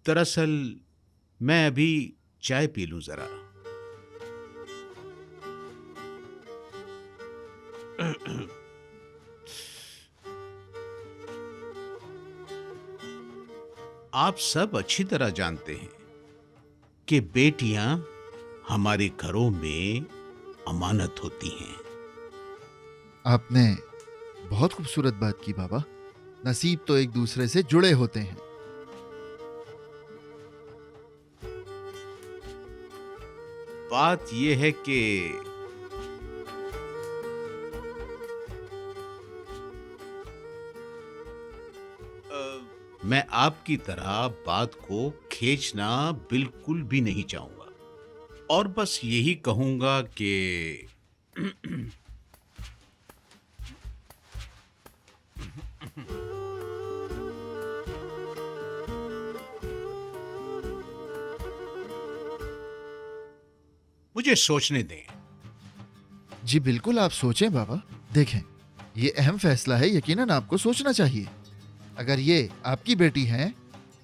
दरअसल मैं अभी चाय पी लूं जरा। आप सब अच्छी तरह जानते हैं कि बेटियां हमारे घरों में अमानत होती हैं। आपने बहुत खूबसूरत बात की बाबा। नसीब तो एक दूसरे से जुड़े होते हैं। बात यह है कि मैं आपकी तरह बात को खींचना बिल्कुल भी नहीं चाहूंगा और बस यही कहूंगा कि मुझे सोचने दें। जी बिल्कुल, आप सोचें बाबा। देखें, ये अहम फैसला है, यकीनन आपको सोचना चाहिए। अगर ये आपकी बेटी है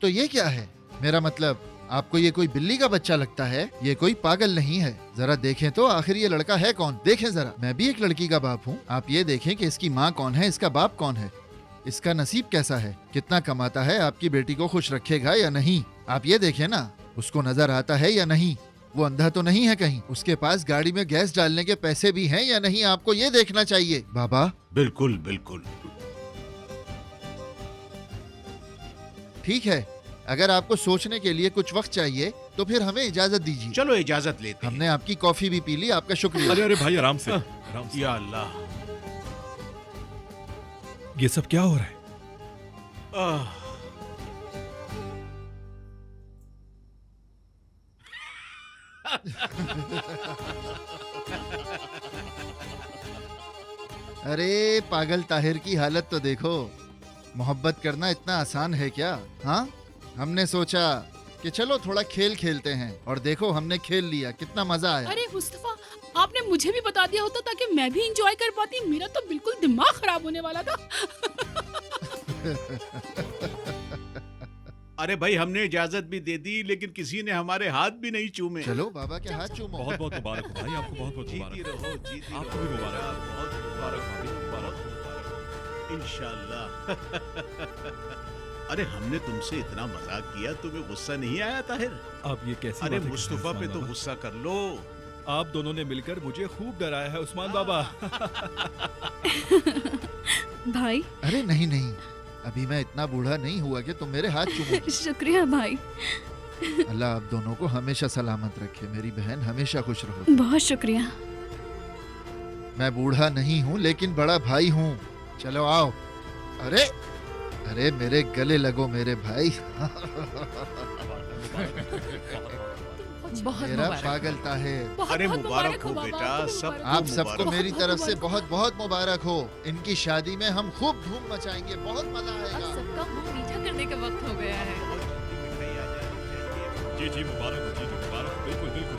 तो ये क्या है? मेरा मतलब, आपको ये कोई बिल्ली का बच्चा लगता है? ये कोई पागल नहीं है। जरा देखें तो आखिर ये लड़का है कौन? देखें जरा। मैं भी एक लड़की का बाप हूँ। आप ये देखें कि इसकी माँ कौन है, इसका बाप कौन है, इसका नसीब कैसा है, कितना कमाता है, आपकी बेटी को खुश रखेगा या नहीं। आप ये देखें ना, उसको नजर आता है या नहीं, वो अंधा तो नहीं है कहीं, उसके पास गाड़ी में गैस डालने के पैसे भी हैं या नहीं, आपको ये देखना चाहिए बाबा। बिल्कुल बिल्कुल। ठीक है, अगर आपको सोचने के लिए कुछ वक्त चाहिए तो फिर हमें इजाजत दीजिए। चलो इजाजत लेते हैं। हमने आपकी कॉफी भी पी ली, आपका शुक्रिया। अरे अरे भाई, आराम से आराम से। या अल्लाह। ये सब क्या हो रहा है? आह। अरे पागल ताहिर की हालत तो देखो। मोहब्बत करना इतना आसान है क्या? हाँ, हमने सोचा कि चलो थोड़ा खेल खेलते हैं और देखो हमने खेल लिया, कितना मजा आया। अरे मुस्तफा, आपने मुझे भी बता दिया होता ताकि मैं भी इंजॉय कर पाती। मेरा तो बिल्कुल दिमाग खराब होने वाला था। अरे भाई, हमने इजाजत भी दे दी लेकिन किसी ने हमारे हाथ भी नहीं चूमे। चलो बाबा के हाथ चूमो। बहुत बहुत मुबारक हो भाई, आपको बहुत बहुत जीती मुबारक। रहो, जीती आपको रहो। भी मुबारक। बहुत मुबारक, मुबारक, मुबारक। इंशाल्लाह। अरे हमने तुमसे इतना मजाक किया, तुम्हें गुस्सा नहीं आया ताहिर? आप ये कैसी अरे बातें कर रहे हैं मुस्तफा पे उस्मान तो बाबा? गुस्सा कर लो। आप दोनों ने मिलकर मुझे खूब डराया है उस्मान बाबा। भाई अरे नहीं नहीं, अभी मैं इतना बूढ़ा नहीं हुआ कि तुम मेरे हाथ चूमो। शुक्रिया भाई, अल्लाह आप दोनों को हमेशा सलामत रखे। मेरी बहन हमेशा खुश रहो। बहुत शुक्रिया। मैं बूढ़ा नहीं हूँ लेकिन बड़ा भाई हूँ। चलो आओ। अरे अरे मेरे गले लगो मेरे भाई। बहुत मेरा मुबारक। पागल ताहिर। बहुत अरे बहुत मुबारक हो बाबा, बेटा, आपको भी सब मुबारक। आप सबको मुबारक। मेरी तरफ से बहुत बहुत बहुत मुबारक हो। इनकी शादी में हम खूब धूम मचाएंगे, बहुत मजा अब आएगा। सबका मुंह मीठा करने का वक्त हो गया है। जी जी मुबारक हो, जी जी मुबारक, बिल्कुल बिल्कुल।